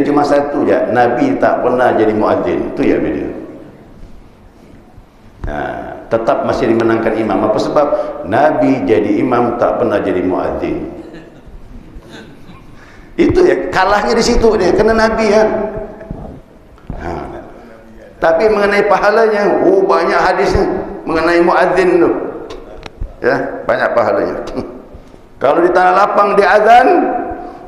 Yang cuma satu je, Nabi tak pernah jadi muadzin. Itu ya beda. Tetap masih dimenangkan imam. Apa sebab? Nabi jadi imam, tak pernah jadi muadzin. Itu ya, kalahnya di situ dia, kena Nabi ya. Tapi mengenai pahalanya, banyak hadisnya mengenai muadzin tu. Ya, banyak pahalanya. Kalau di tanah lapang dia azan,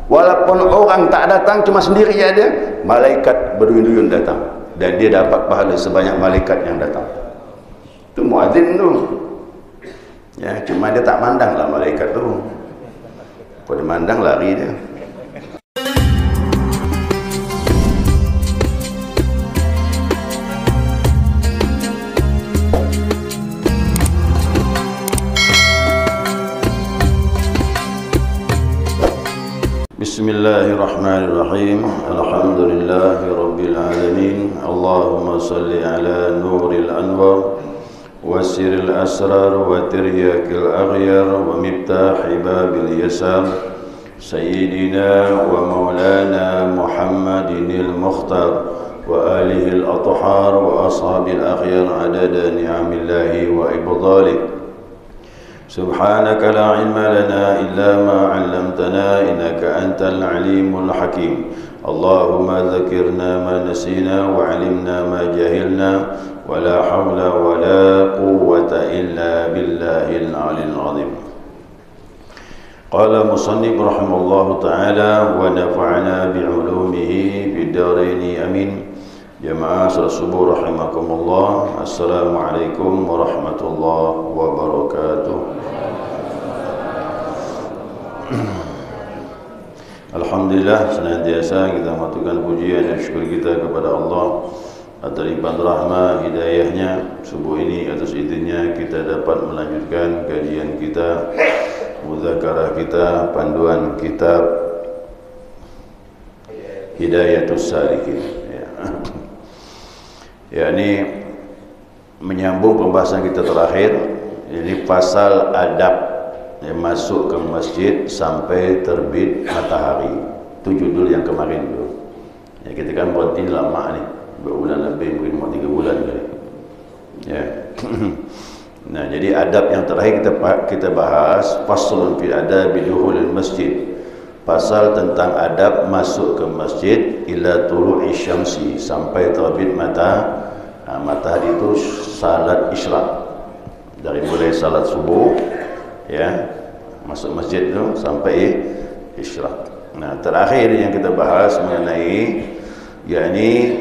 walaupun orang tak datang, cuma sendiri ada, malaikat berduyun-duyun datang, dan dia dapat pahala sebanyak malaikat yang datang. Itu muadzin tu. Ya, cuma dia tak mandang lah malaikat tu. Kalau dia mandang, lari dia. Bismillahirrahmanirrahim. Alhamdulillahi rabbil alamin. Allahumma salli ala nuril anwar wa siril asrar wa tiryakil aghyar wa miftahi babil yasar sayyidina wa maulana Muhammadinil mukhtar wa alihi al-athhar wa ashabil akhyar adada ni'amillahi wa ibdalih. Subhanaka la ilma lana illa ma 'allamtana innaka antal alimul hakim. Allahumma dzakirna ma nasina wa 'allimna ma jahilna wa la hawla wa la quwwata illa billahil 'aliyyil 'azim. Qala musannif rahimallahu ta'ala wa nafa'ana bi'ulumihi fid dharain amin. Jamaah salat subuh rahimakumullah. Assalamualaikum warahmatullahi wabarakatuh. Alhamdulillah, senantiasa kita mengaturkan pujian dan syukur kita kepada Allah atas limpahan rahmah hidayahnya. Subuh ini atas izinnya kita dapat melanjutkan kajian kita, muzakarah kita, panduan kitab Hidayatus Salikin. Ini menyambung pembahasan kita terakhir. Ini pasal adab yang masuk ke masjid sampai terbit matahari. Itu judul yang kemarin tu. Ya, kita kan berhenti lama ni, 2 bulan lebih, mungkin 3 bulan kali. Ya. Nah, jadi adab yang terakhir kita bahas faslun fil adabi dukhulil masjid. Pasal tentang adab masuk ke masjid ila tulu'i syamsi, sampai terbit matahari. Itu salat isyraq. Dari mulai salat subuh ya, masuk masjid tu sampai isyraq. Nah, terakhir yang kita bahas mengenai yakni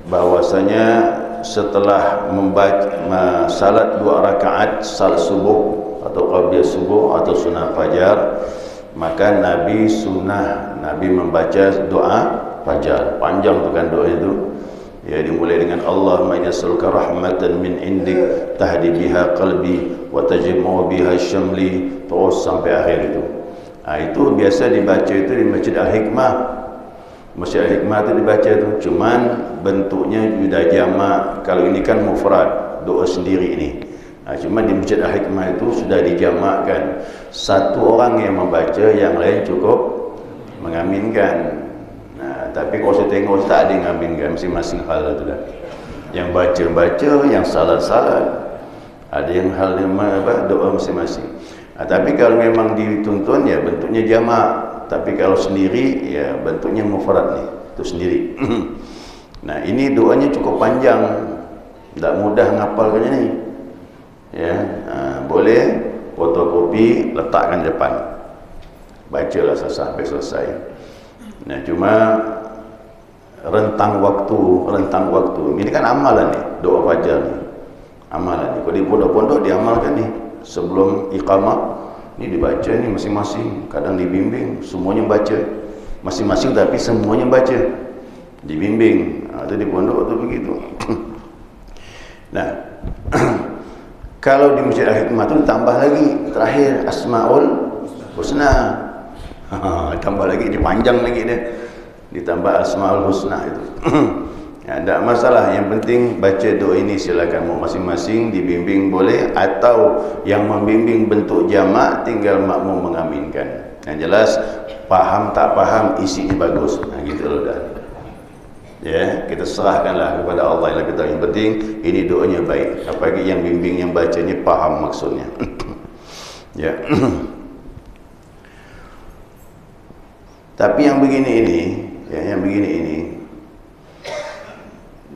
bahwasanya setelah membaca salat 2 rakaat salat subuh atau qabliyah subuh atau sunnah fajar, maka Nabi membaca doa fajar. Panjang tu kan doa itu. Ya, dimulai dengan Allahumma inna nas'aluka rahmatan min indik tahdi biha qalbi wa tajma'u biha syamli, terus sampai akhir itu. Itu biasa dibaca itu di Masjid Al-Hikmah. Masjid Al-Hikmah itu dibaca itu, cuman bentuknya sudah jamak. Kalau ini kan mufrad, doa sendiri ini. Cuma di Masjid Al-Hikmah itu sudah dijamakkan. Satu orang yang membaca, yang lain cukup mengaminkan. Tapi kalau saya tengok, tak ada yang ngaminkan, masing-masing hal itu dah. Yang baca-baca, yang salat-salat, ada yang hal yang doa masing-masing. Tapi kalau memang dituntun, ya bentuknya jamak. Tapi kalau sendiri, ya bentuknya mufrad nih, itu sendiri. Nah, ini doanya cukup panjang, tak mudah ngapalkannya ni. Ya, boleh fotokopi, letakkan depan, bacalah sampai selesai. Nah, cuma rentang waktu ini kan amalan nih, doa fajar nih, amalan nih. Kalau di pondok-pondok diamalkan nih sebelum iqamah, ini dibaca nih masing-masing. Kadang dibimbing, semuanya baca masing-masing, tapi semuanya baca, dibimbing. Itu di pondok tu begitu. Nah, kalau di Masjid Al-Hikmah tu tambah lagi terakhir Asmaul Husna. Tambah lagi, dipanjang lagi dia, ditambah Asmaul Husna itu. Ya, tidak masalah, yang penting baca doa ini silakan, mau masing-masing dibimbing boleh, atau yang membimbing bentuk jamak tinggal makmum mengaminkan. Yang jelas paham tak paham isinya bagus. Nah, gitu loh dah. Ya, kita serahkanlah kepada Allah yang kita. Yang penting ini doanya baik. Apalagi yang bimbing, yang bacanya faham maksudnya. Ya. Tapi yang begini ini, ya, yang begini ini,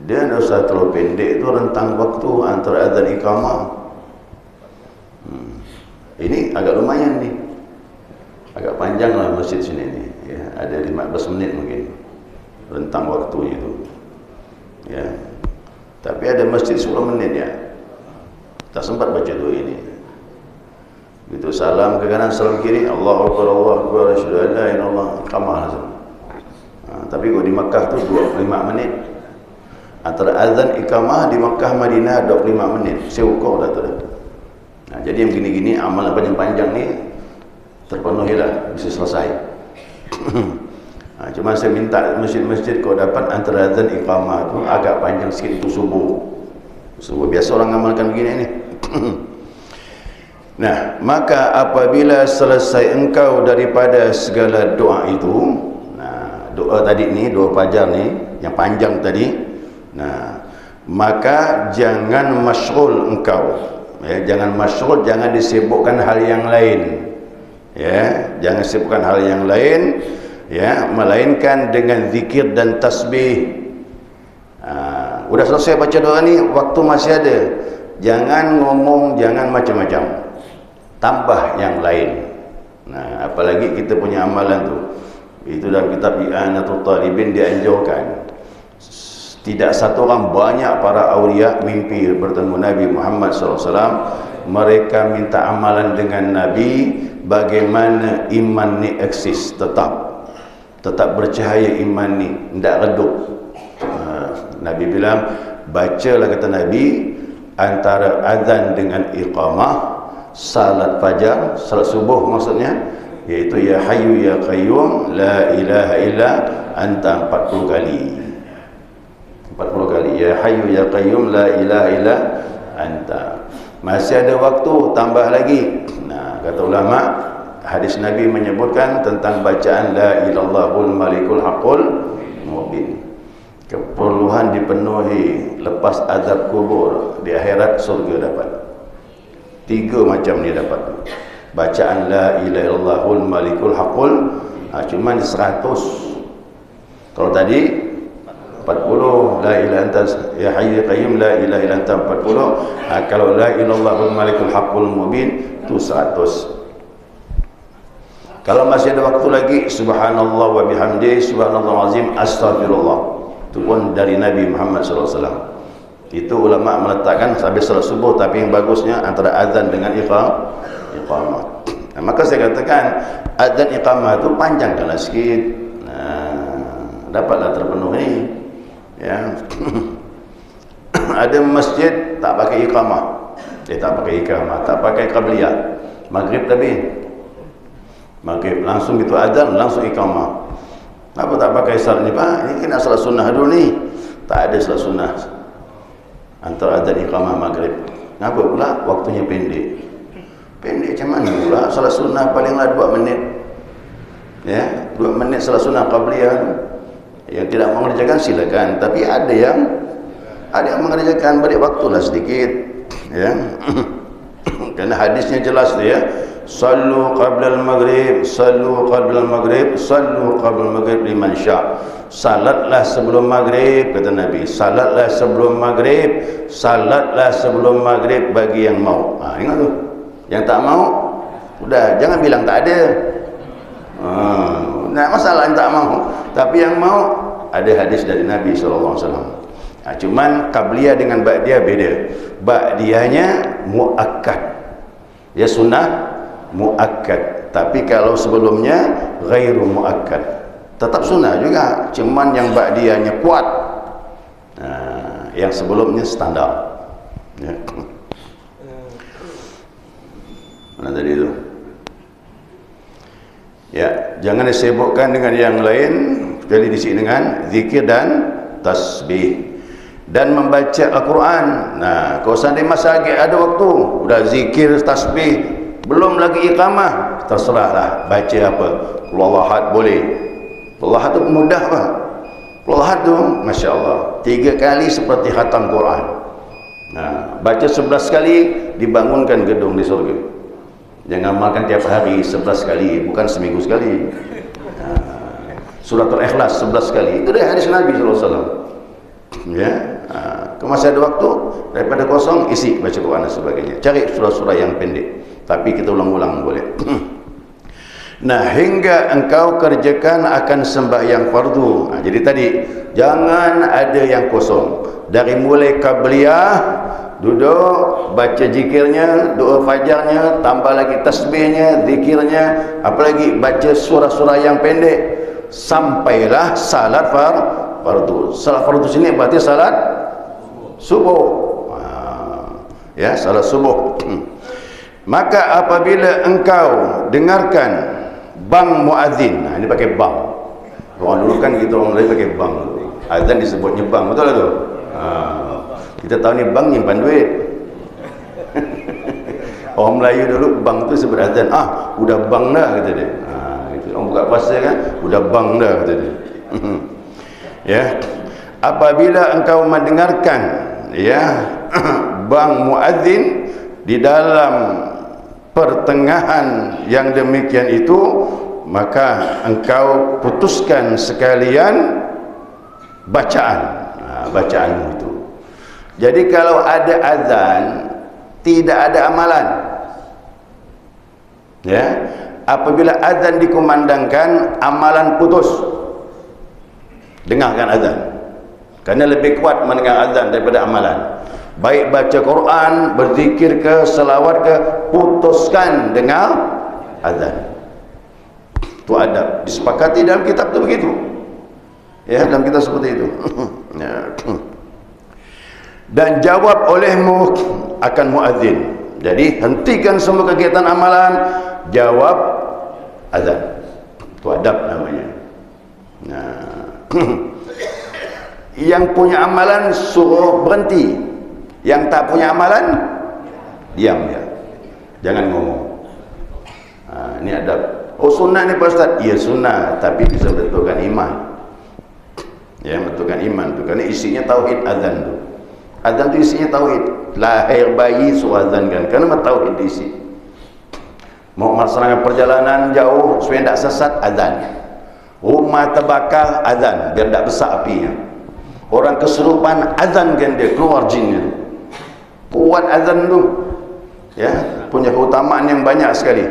dia tidak usah terlalu pendek. Itu rentang waktu antara azan iqamah. Ini agak lumayan nih, agak panjang lah masjid sini nih. Ya, ada 15 menit mungkin rentang waktunya itu. Ya. Tapi ada masjid 10 menit ya. Tak sempat baca doa ini. Gitu salam ke kanan, salam kiri, Allahu Akbar, Allahu Akbar, asyhadu an la ilaha illallah, iqamah langsung. Tapi kalau di Makkah tu 25 menit. Antara azan iqamah di Makkah Madinah 25 menit. Saya ukur dah tu dah. Jadi yang gini-gini amalan panjang-panjang ni terpenuhilah, bisa selesai. Cuma saya minta masjid-masjid kalau dapat antara azan iqamah tu agak panjang sikit, itu subuh. Subuh biasa orang amalkan begini ni. Nah, maka apabila selesai engkau daripada segala doa itu, nah, doa tadi ni, doa fajar ni yang panjang tadi, nah, maka jangan masyghul engkau, ya, jangan masyghul, jangan disibukkan hal yang lain, ya, jangan sibukkan hal yang lain, ya, melainkan dengan zikir dan tasbih. Udah selesai baca doa ni, waktu masih ada, jangan ngomong, jangan macam-macam, tambah yang lain. Nah, apalagi kita punya amalan tu, itu dalam kitab I'anatul Talibin dianjurkan. Tidak satu orang, banyak para awliya mimpi bertemu Nabi Muhammad SAW. Mereka minta amalan dengan Nabi, bagaimana iman ni eksis, tetap bercahaya iman ni, tidak redup. Nabi bilang, bacalah kata Nabi, antara azan dengan iqamah, salat fajar, salat subuh maksudnya, yaitu ya hayyu ya qayyum la ilaha illa anta 40 kali. 40 kali ya hayyu ya qayyum la ilaha illa anta. Masih ada waktu, tambah lagi. Nah, kata ulama, hadis Nabi menyebutkan tentang bacaan la ilallahul malikul haqqul mubin. Keperluan dipenuhi, lepas azab kubur, di akhirat surga dapat. 3 macam ni dapat. Bacaan la ilaha illallahul malikul haqqul, cuma 100. Kalau tadi 40, la ilaha anta ya hayyu qayyum la ilaha illa anta 40. Kalau la ilaha illallahul malikul haqqul mubin itu 100. Kalau masih ada waktu lagi, subhanallah wa bihamdihi subhanallah azim astaghfirullah. Itu pun dari Nabi Muhammad SAW. Itu ulama meletakkan habis salat subuh, tapi yang bagusnya antara azan dengan iqamah. Nah, maka saya katakan azan iqamah itu panjangkanlah sikit. Nah, dapatlah terpenuhi. Ya. Ada masjid tak pakai iqamah. Tak pakai iqamah, tak pakai qabliyah. Maghrib tapi maghrib langsung gitu azan, langsung iqamah. Apa tak pakai salat ni, Pak? Ini kena salat sunnah dulu ni. Tak ada salat sunnah antara azan iqamah maghrib. Kenapa pula? Waktunya pendek. Pendek macam mana pula? Salat sunnah palinglah 2 menit. Ya, 2 menit salat sunnah qabliyah. Yang tidak mengerjakan silakan, tapi ada yang mengerjakan, beri waktulah sedikit, ya. Karena hadisnya jelas tu, ya. Sallu qabla al-maghrib, sallu qabla al-maghrib, sallu qabla al-maghrib liman sya'. Salatlah sebelum maghrib, kata Nabi. Salatlah sebelum maghrib, salatlah sebelum maghrib bagi yang mau. Ingat tu. Yang tak mau, udah jangan bilang tak ada. Nah, masalah yang tak mau. Tapi yang mau, ada hadis dari Nabi SAW. Cuman qabliyah dengan ba'diyah beda. Ba'diyahnya muakkad, ya sunnah muakkad. Tapi kalau sebelumnya ghairu muakkad, tetap sunnah juga, cuman yang ba'diyahnya kuat. Yang sebelumnya standar, ya. Mana tadi itu? Ya, jangan disibukkan dengan yang lain, kecuali diisi dengan zikir dan tasbih dan membaca Al-Quran. Nah, kalau seandainya masa lagi ada waktu, udah zikir, tasbih, belum lagi iqamah, terserahlah baca apa. Qul Huwallahu ahad boleh. Qul Huwallahu ahad itu mudah, Pak. Lahad tu, Masya Allah, 3 kali seperti khatam Quran. Nah, baca 11 kali, dibangunkan gedung di surga. Jangan makan tiap hari 11 kali, bukan seminggu sekali. Suratul Ikhlas 11 kali. Itu dari hadis Nabi SAW. Ya, masih ada waktu, daripada kosong isi baca Quran dan sebagainya. Cari surah-surah yang pendek, tapi kita ulang-ulang boleh. Nah, hingga engkau kerjakan akan sembahyang fardu. Jadi tadi jangan ada yang kosong. Dari mulai qabliyah, duduk baca zikirnya, doa fajarnya, tambah lagi tasbihnya, zikirnya, apalagi baca surah-surah yang pendek, sampailah salat fardu. Salat fardu sini berarti salat subuh. Ya, salat subuh. Maka apabila engkau dengarkan bang muadzin, ini pakai bang. Orang dulu kan gitu, orang lain pakai bang. Azan disebutnya bang, betul tak tu? Kita tahu ni bang nyimpan duit. Orang Melayu dulu bang tu sebut azan. Udah bang dah kata dia. Gitu. Orang buka puasa kan, udah bang dah kata dia. Ya. Apabila engkau mendengarkan ya bang muadzin di dalam pertengahan yang demikian itu, maka engkau putuskan sekalian bacaanmu itu. Jadi kalau ada azan tidak ada amalan, ya, apabila azan dikumandangkan amalan putus. Dengarkan azan, karena lebih kuat mendengar azan daripada amalan. Baik baca Quran, berzikir ke, selawat ke, putuskan dengar azan. Itu adab, disepakati dalam kitab itu begitu. Ya, dalam kitab seperti itu. Dan jawab olehmu akan muadzin. Jadi hentikan semua kegiatan amalan, jawab azan. Itu adab namanya. Yang punya amalan suruh berhenti. Yang tak punya amalan, diam dia, jangan ngomong. Ini adab. Oh, sunnah ni Pak Ustaz? Ya sunnah, tapi bisa betulkan iman. Ya, betulkan iman tu, karena isinya tauhid azan tu. Azan tu isinya tauhid. Lahir bayi suruh azan kan, karena tauhid diisi. Mau melaksanakan perjalanan jauh supaya tidak sesat, azan. Rumah terbakar, azan, biar tidak besar apinya. Orang kesurupan, azan kan dia, keluar jinnya. Kuat azan tu, ya, punya keutamaan yang banyak sekali.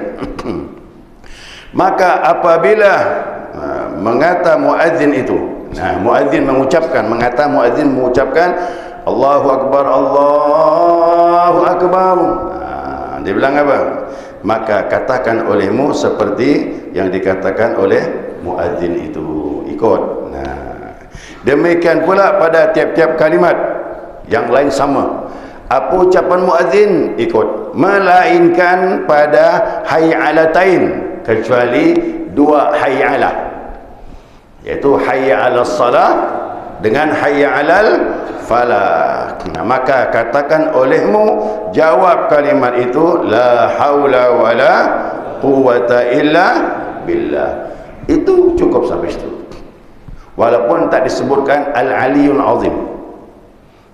Maka apabila mengata muadzin itu, muadzin mengucapkan, Allahu Akbar, Allahu Akbar, dia bilang apa? Maka katakan olehmu seperti yang dikatakan oleh muadzin itu, ikut. Demikian pula pada tiap-tiap kalimat yang lain sama. Apa ucapan muadzin, ikut, melainkan pada hay'alatain, kecuali 2 hay'alah, yaitu hayya 'alas salah dengan hayya 'alal falah. Maka katakan olehmu, jawab kalimat itu, la haula wala quwwata illa billah. Itu cukup sampai situ, walaupun tak disebutkan al-aliyul azim.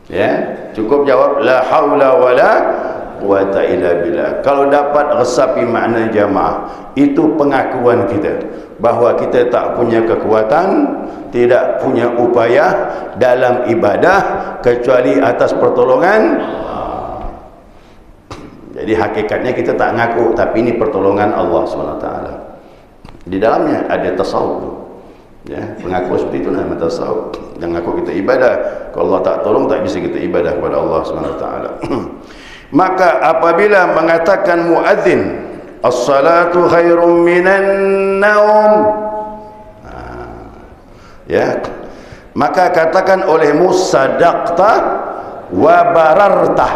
Ya, cukup jawab la haula wala quwwata illa billah. Kalau dapat resapi makna jamaah, itu pengakuan kita bahawa kita tak punya kekuatan, tidak punya upaya dalam ibadah kecuali atas pertolongan. Jadi hakikatnya kita tak ngaku, tapi ini pertolongan Allah SWT. Di dalamnya ada tasawuf. Ya, pengakuan seperti itu namanya tasawuf. Jangan ngaku kita ibadah, kalau Allah tak tolong tak bisa kita ibadah kepada Allah SWT. Maka apabila mengatakan muadzin, as-salatu khairum minan naum, ya, maka katakan olehmu sadaqta wa bararta.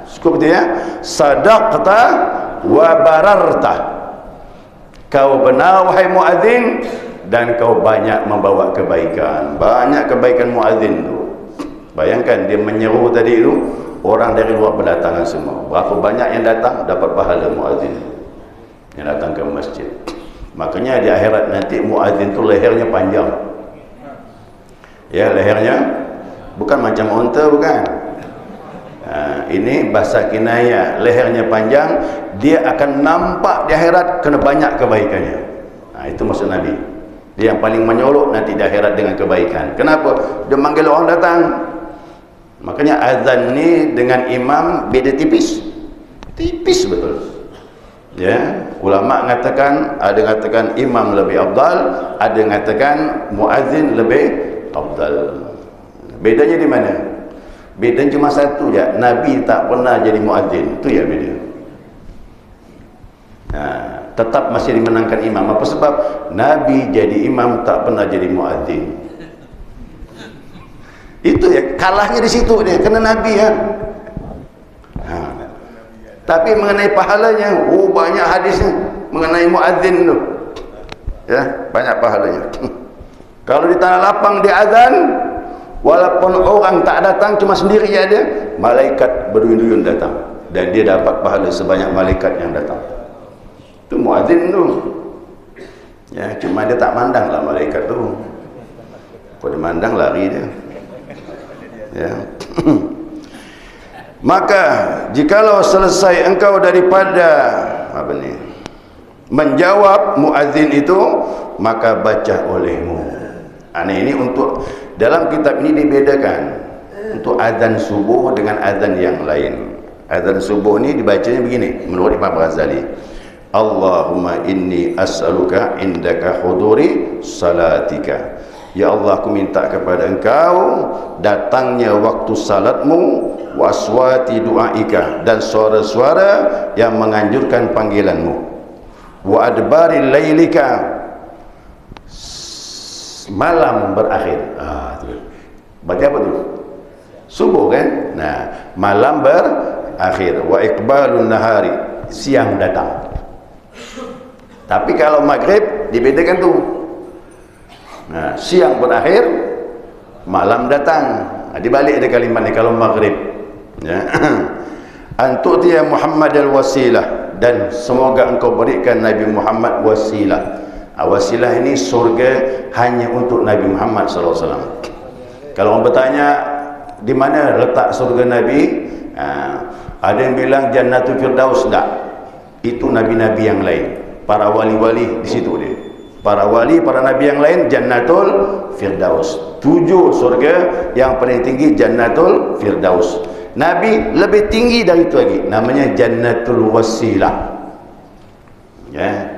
Cukup itu ya, sadaqta wa bararta. Kau benar wahai muadzin, dan kau banyak membawa kebaikan. Banyak kebaikan muadzin tu. Bayangkan dia menyeru tadi itu, orang dari luar berdatangan semua. Berapa banyak yang datang, dapat pahala muadzin yang datang ke masjid. Makanya di akhirat nanti muadzin tu lehernya panjang. Ya, lehernya bukan macam unta, bukan. Ini bahasa kinayah, lehernya panjang, dia akan nampak di akhirat kena banyak kebaikannya. Itu maksud Nabi. Dia yang paling menyolok nanti di akhirat dengan kebaikan. Kenapa? Dia manggil orang datang. Makanya azan ni dengan imam beda tipis. Tipis betul. Ya, ulama mengatakan, ada mengatakan imam lebih afdal, ada mengatakan muazzin lebih afdal. Bedanya di mana? Bedanya cuma satu je, Nabi tak pernah jadi muazzin. Itu ya beda. Tetap masih dimenangkan imam. Apa sebab? Nabi jadi imam, tak pernah jadi muazzin. Itu ya, kalahnya di situ dia, kena Nabi ya. Tapi mengenai pahalanya, banyak hadisnya mengenai muazzin tu. Ya, banyak pahalanya. Kalau di tanah lapang dia azan, walaupun orang tak datang, cuma sendiri ada, malaikat berduyun-duyun datang, dan dia dapat pahala sebanyak malaikat yang datang. Itu muazzin tu. Ya, cuma dia tak mandang lah malaikat tu. Kalau dia mandang, lari dia. Ya. Maka jikalau selesai engkau daripada menjawab muazzin itu, maka baca olehmu. Ini untuk dalam kitab ini dibedakan untuk azan subuh dengan azan yang lain. Azan subuh ini dibacanya begini menurut Imam Ghazali. Allahumma inni as'aluka indaka huduri salatika. Ya Allah, aku minta kepada engkau datangnya waktu salatmu, waswati du'aika, dan suara-suara yang menganjurkan panggilanmu, wa adbaril lailika, malam berakhir. Baca apa tu? Subuh kan? Nah, malam berakhir, wa iqbalun nahari, siang datang. Tapi kalau maghrib dibedakan tu. Nah, siang berakhir, malam datang. Dibalik ada kalimat ni kalau maghrib. Ya. Antu dia Muhammad al-wasilah, dan semoga engkau berikan Nabi Muhammad wasilah. Wasilah ini surga hanya untuk Nabi Muhammad SAW. Kalau orang bertanya di mana letak surga Nabi, ada yang bilang Jannatul Firdaus. Tak, itu nabi-nabi yang lain, para wali-wali di situ dia. Para wali, para nabi yang lain Jannatul Firdaus. 7 surga, yang paling tinggi Jannatul Firdaus. Nabi lebih tinggi dari itu lagi, namanya Jannatul Wasilah. Ya,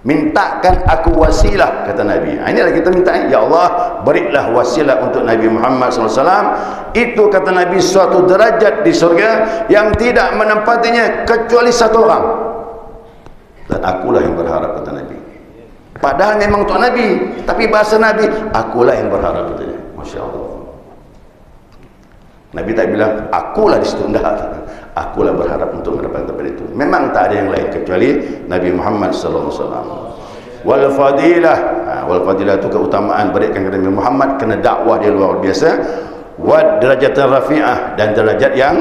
mintakan aku wasilah, kata Nabi. Inilah kita minta, ya Allah berilah wasilah untuk Nabi Muhammad SAW. Itu kata Nabi suatu derajat di surga yang tidak menempatinya kecuali satu orang, dan akulah yang berharap, kata Nabi. Padahal memang untuk Nabi, tapi bahasa Nabi, akulah yang berharap, katanya. Masya Allah. Nabi tak bilang akulah di situ, enggak. Akulah berharap untuk mendapatkan tempat itu. Memang tak ada yang lain kecuali Nabi Muhammad SAW. Wal fadilah, wal fadilah itu keutamaan berikan kepada Nabi Muhammad, kena dakwah dia luar biasa. Wad derajatan rafi'ah, dan derajat yang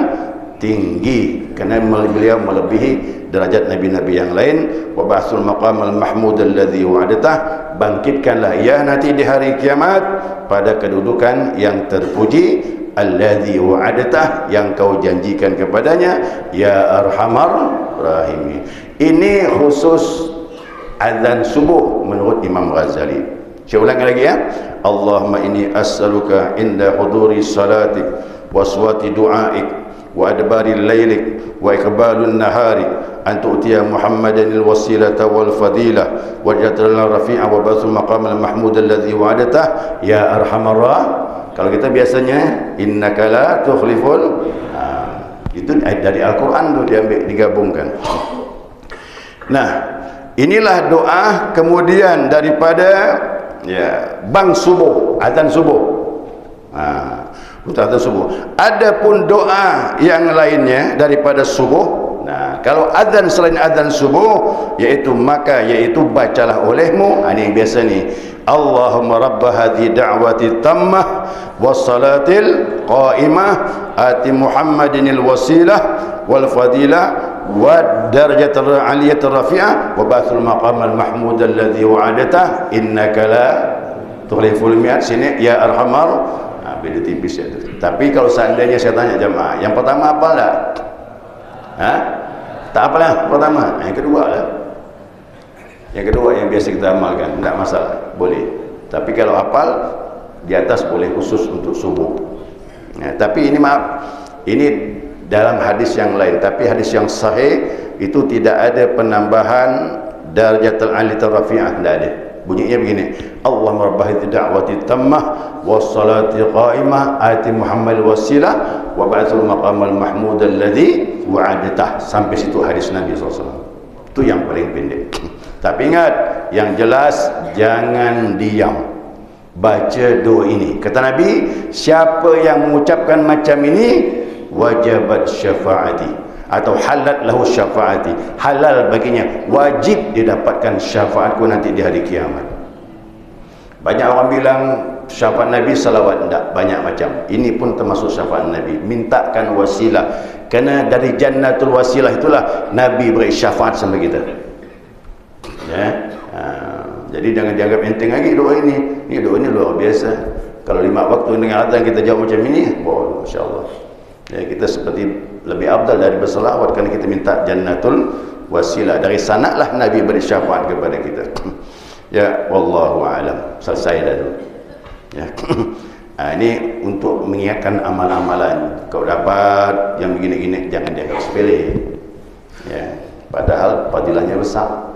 tinggi, kerana beliau melebihi derajat nabi-nabi yang lain. Wa ba'sul maqam al-mahmud alladhi wa'adatah, bangkitkanlah ia nanti di hari kiamat pada kedudukan yang terpuji, alladhi wa'adatah, yang kau janjikan kepadanya, ya arhamar rahimi. Ini khusus azan subuh menurut Imam Ghazali. Saya ulangi lagi ya. Allahumma inni as'aluka inda huduri salatik wa aswati du'aik wa adbaril lailik wa iqbalun nahari an tu'tiya Muhammadan al-wasilata wal fadilah wa jadral rafi'a wa basul maqam al-mahmud alladhi wa'adatah ya arhamar. Kalau kita biasanya innaka la tukhliful, itu dari Al-Quran tu diambil, digabungkan. Nah, inilah doa kemudian daripada bang subuh, azan subuh. Untuk azan subuh. Adapun doa yang lainnya daripada subuh, nah, kalau azan selain azan subuh, yaitu bacalah olehmu. Ini yang biasa ni. Allahumma rabba hadhi da'wati tammah wassalatil qa'imah ati Muhammadinil wasilah wal fadilah wa darajatul aliyatul rafi'ah wa ba'thul maqamal mahmud alladhi wa'adatah innaka la Tuhliful mi'at sini ya arhamar, beda tipis ya tu. Tapi kalau seandainya saya tanya jemaah, yang pertama apa tak? Tak apalah pertama, yang kedua lah. Yang kedua yang biasa kita amalkan, tidak masalah, boleh. Tapi kalau hafal di atas boleh khusus untuk subuh. Tapi ini maaf, ini dalam hadis yang lain, tapi hadis yang sahih itu tidak ada penambahan darajatul ali rafi'ah, tidak ada. Bunyinya begini, Allahumma rabbahidz da'wati tammah wassalati qa'imah ati Muhammad wasilah wa ba'athul maqamal mahmud alladhi wa'adatah. Sampai situ hadis Nabi SAW. Itu yang paling pendek. Tapi ingat, yang jelas jangan diam, baca doa ini. Kata Nabi, siapa yang mengucapkan macam ini wajabat syafaati, atau halat lahu syafaati, halal baginya, wajib dia dapatkan syafaatku nanti di hari kiamat. Banyak orang bilang syafaat Nabi salawat, tidak, banyak macam. Ini pun termasuk syafaat Nabi, mintakan wasilah, kerana dari jannatul wasilah itulah Nabi beri syafaat sama kita ya. Jadi jangan dianggap enteng lagi doa ini. Ini doa ini luar biasa. Kalau 5 waktu dengan azan kita jawab macam ini, wow, masya-Allah. Ya, kita seperti lebih afdal dari berselawat kerana kita minta jannatul wasilah. Dari sanalah Nabi beri syafaat kepada kita. Ya, wallahu a'lam. Selesai dah tu. Ya. Ini untuk mengingatkan amal-amalan. Kau dapat yang begini-gini jangan dianggap sepele. Ya, padahal fadilahnya besar.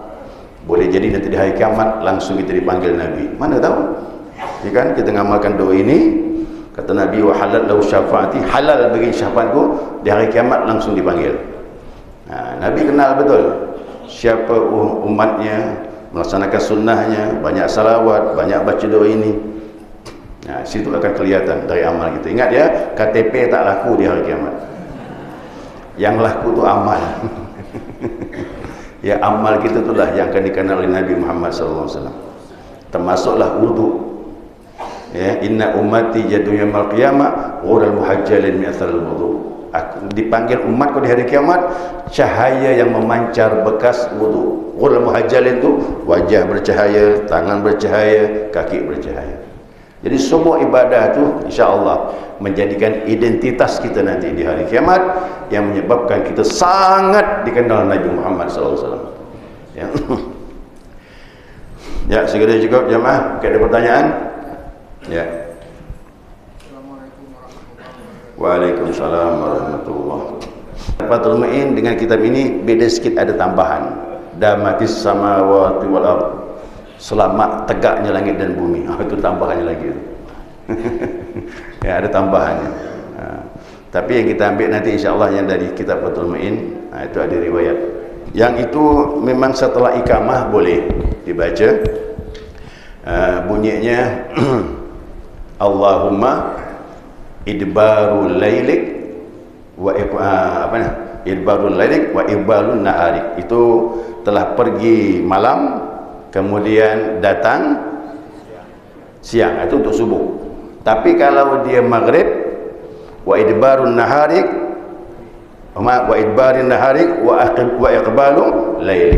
Boleh jadi nanti di hari kiamat langsung kita dipanggil Nabi. Mana tahu? Ya kan, kita ngamalkan doa ini, kata Nabi wa halal lahu syafaati, halal bagi syafaatku, di hari kiamat langsung dipanggil. Nabi kenal betul siapa umatnya melaksanakan sunnahnya, banyak salawat, banyak baca doa ini. Situ akan kelihatan dari amal kita. Ingat ya, KTP tak laku di hari kiamat. Yang laku tu amal. Ya, amal kita itulah yang akan dikenal oleh Nabi Muhammad SAW. Termasuklah wudu. Ya, inna ummati jadu yaumil qiyamah ghural muhajjalin min athal wudu. Aku dipanggil umatku di hari kiamat cahaya yang memancar bekas wudu. Ghural muhajjalin itu wajah bercahaya, tangan bercahaya, kaki bercahaya. Jadi semua ibadah itu insya-Allah menjadikan identitas kita nanti di hari kiamat, yang menyebabkan kita sangat dikenal Nabi Muhammad SAW. Ya, ya, segera cukup jemaah. Ada pertanyaan? Ya. Waalaikumsalam warahmatullahi wabarakatuh. Fathul Mu'in dengan kitab ini beda sikit, ada tambahan. Damatis samawati wal ardh, selamat tegaknya langit dan bumi. Itu tambahannya lagi. Ya, ada tambahannya. Tapi yang kita ambil nanti insya-Allah yang dari kitab Fathul Mu'in, itu ada riwayat. Yang itu memang setelah iqamah boleh dibaca. Bunyinya Allahumma idbarul lailik wa idbarul lailik wa iqbalun naharik. Itu telah pergi malam kemudian datang siang, itu untuk subuh. Tapi kalau dia maghrib, wa idbarun naharik wa idbarin naharik wa iqbalu laili,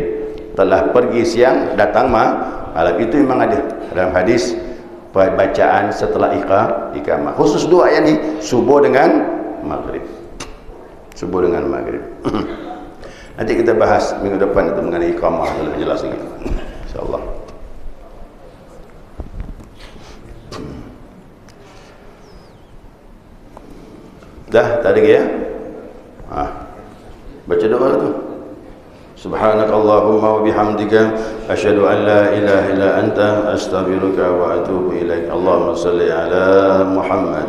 telah pergi siang datang malam. Itu memang ada dalam hadis bacaan setelah iqamah. Khusus doa yang ini subuh dengan maghrib. Subuh dengan maghrib. Nanti kita bahas minggu depan itu mengenai iqamah lebih jelas lagi, insyaallah. Dah, tadi ya. Baca doa tu. Subhanakallahumma wa bihamdika asyhadu an la ilaha illa anta astaghfiruka wa atubu ilaik. Allahumma shalli ala Muhammad